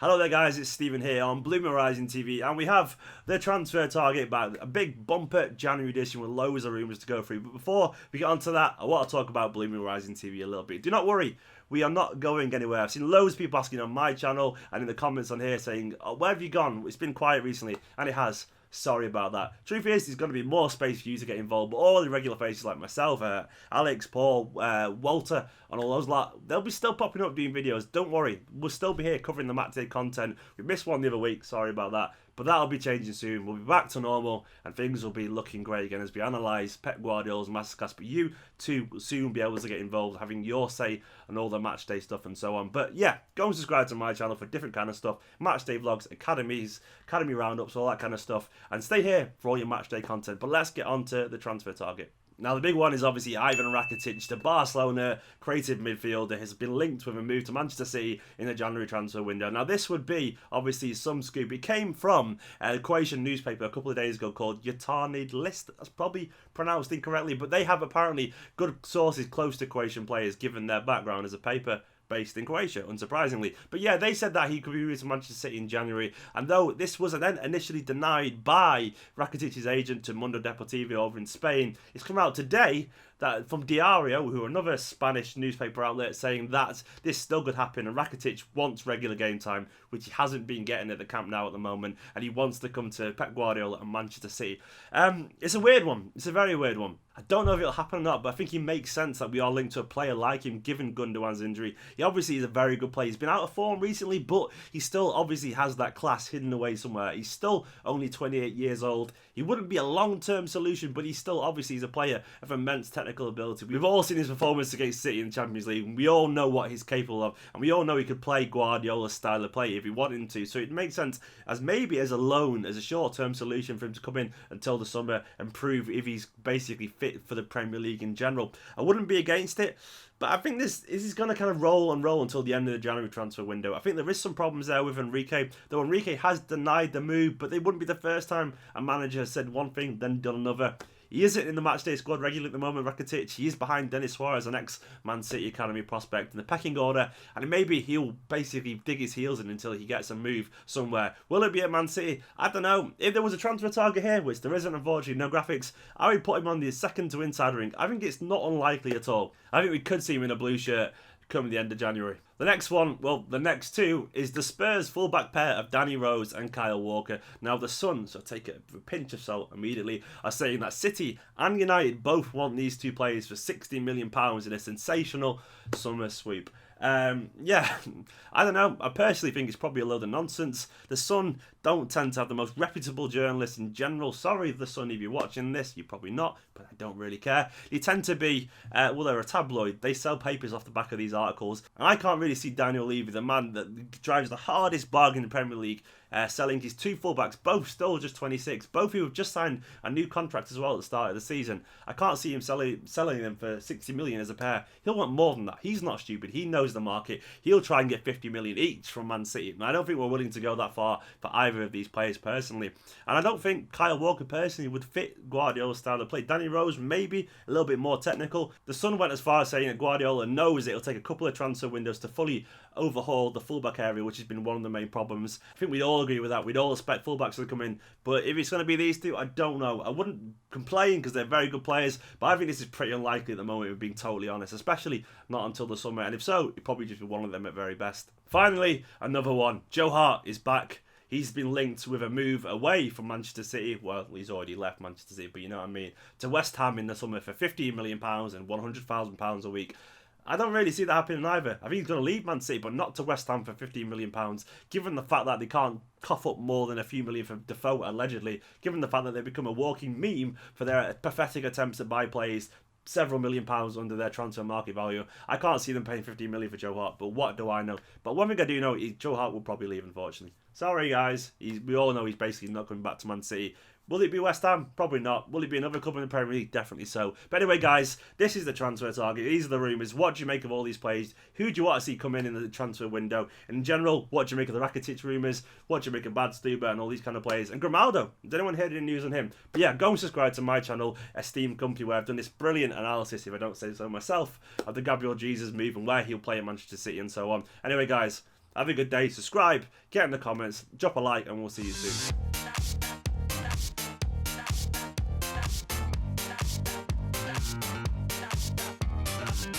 Hello there guys, it's Stephen here on BlueMoonRisingTV, and we have the transfer target back, a big bumper January edition with loads of rumours to go through. But before we get on to that, I want to talk about BlueMoonRisingTV a little bit. Do not worry, we are not going anywhere. I've seen loads of people asking on my channel and in the comments on here saying, oh, where have you gone? It's been quiet recently, and it has. Sorry about that. Truth is, there's going to be more space for you to get involved, but all the regular faces like myself, Alex, Paul, Walter, and all those they'll be still popping up doing videos. Don't worry, we'll still be here covering the matchday content. We missed one the other week, sorry about that. But that'll be changing soon. We'll be back to normal and things will be looking great again as we analyse Pep Guardiola's masterclass. But you too will soon be able to get involved, having your say on all the matchday stuff and so on. But yeah, go and subscribe to my channel for different kind of stuff. Matchday vlogs, academies, academy roundups, all that kind of stuff. And stay here for all your matchday content. But let's get on to the transfer target. Now, the big one is obviously Ivan Rakitic, the Barcelona creative midfielder, has been linked with a move to Manchester City in the January transfer window. Now, this would be, obviously, some scoop. It came from a Croatian newspaper a couple of days ago called Jutarnji List. That's probably pronounced incorrectly, but they have apparently good sources close to Croatian players, given their background as a paper based in Croatia, unsurprisingly. But yeah, they said that he could be moved to Manchester City in January, and though this was then initially denied by Rakitic's agent to Mundo Deportivo over in Spain, it's come out today that from Diario, who are another Spanish newspaper outlet, saying that this still could happen, and Rakitic wants regular game time, which he hasn't been getting at the Camp Nou at the moment, and he wants to come to Pep Guardiola and Manchester City. It's a weird one. It's a very weird one. I don't know if it'll happen or not, but I think it makes sense that we are linked to a player like him, given Gundogan's injury. He obviously is a very good player. He's been out of form recently, but he still obviously has that class hidden away somewhere. He's still only 28 years old. He wouldn't be a long-term solution, but he still obviously is a player of immense technical ability. We've all seen his performance against City in the Champions League, and we all know what he's capable of, and we all know he could play Guardiola's style of play if he wanted him to. So it makes sense as maybe as a loan, as a short-term solution for him to come in until the summer and prove if he's basically fit for the Premier League in general. I wouldn't be against it, but I think this is going to kind of roll until the end of the January transfer window. I think there is some problems there with Enrique, though Enrique has denied the move, but they wouldn't be the first time a manager has said one thing, then done another. He isn't in the matchday squad regularly at the moment, Rakitic. He is behind Denis Suarez, an ex-Man City Academy prospect, in the pecking order, and maybe he'll basically dig his heels in until he gets a move somewhere. Will it be at Man City? I don't know. If there was a transfer target here, which there isn't, unfortunately, no graphics, I would put him on the second to inside ring. I think it's not unlikely at all. I think we could see him in a blue shirt come the end of January. The next one, well, the next two, is the Spurs fullback pair of Danny Rose and Kyle Walker. Now, the Sun, so take it with a pinch of salt immediately, are saying that City and United both want these two players for £60 million in a sensational summer sweep. Yeah, I don't know. I personally think it's probably a load of nonsense. The Sun don't tend to have the most reputable journalists in general. Sorry, The Sun, if you're watching this, you're probably not, but I don't really care. They tend to be, well, they're a tabloid. They sell papers off the back of these articles. And I can't really see Daniel Levy, the man that drives the hardest bargain in the Premier League, selling his two fullbacks, both still just 26, both who have just signed a new contract as well at the start of the season. I can't see him selling them for 60 million as a pair. He'll want more than that. He's not stupid. He knows the market. He'll try and get 50 million each from Man City. And I don't think we're willing to go that far for either of these players personally. And I don't think Kyle Walker personally would fit Guardiola's style of play. Danny Rose maybe a little bit more technical. The Sun went as far as saying that Guardiola knows it'll take a couple of transfer windows to fully overhaul the fullback area, which has been one of the main problems. I think we'd all agree with that. We'd all expect fullbacks to come in, but if it's going to be these two, I don't know. I wouldn't complain because they're very good players, but I think this is pretty unlikely at the moment, if being totally honest, especially not until the summer, and if so, it'd probably just be one of them at very best. Finally, another one. Joe Hart is back. He's been linked with a move away from Manchester City. Well, he's already left Manchester City, but you know what I mean. To West Ham in the summer for £15 million and £100,000 a week. I don't really see that happening either. I think he's going to leave Man City, but not to West Ham for £15 million, given the fact that they can't cough up more than a few million for Defoe, allegedly, given the fact that they've become a walking meme for their pathetic attempts to buy players several £1 million under their transfer market value. I can't see them paying £15 million for Joe Hart, but what do I know? But one thing I do know is Joe Hart will probably leave, unfortunately. Sorry, guys. We all know he's basically not coming back to Man City. Will it be West Ham? Probably not. Will it be another club in the Premier League? Definitely so. But anyway, guys, this is the transfer target. These are the rumours. What do you make of all these players? Who do you want to see come in the transfer window? In general, what do you make of the Rakitic rumours? What do you make of Bad Stuber and all these kind of players? And Grimaldo. Has anyone heard any news on him? But yeah, go and subscribe to my channel, Esteemed Company, where I've done this brilliant analysis, if I don't say so myself, of the Gabriel Jesus move and where he'll play at Manchester City and so on. Anyway, guys, Have a good day. Subscribe, get in the comments, drop a like, and we'll see you soon.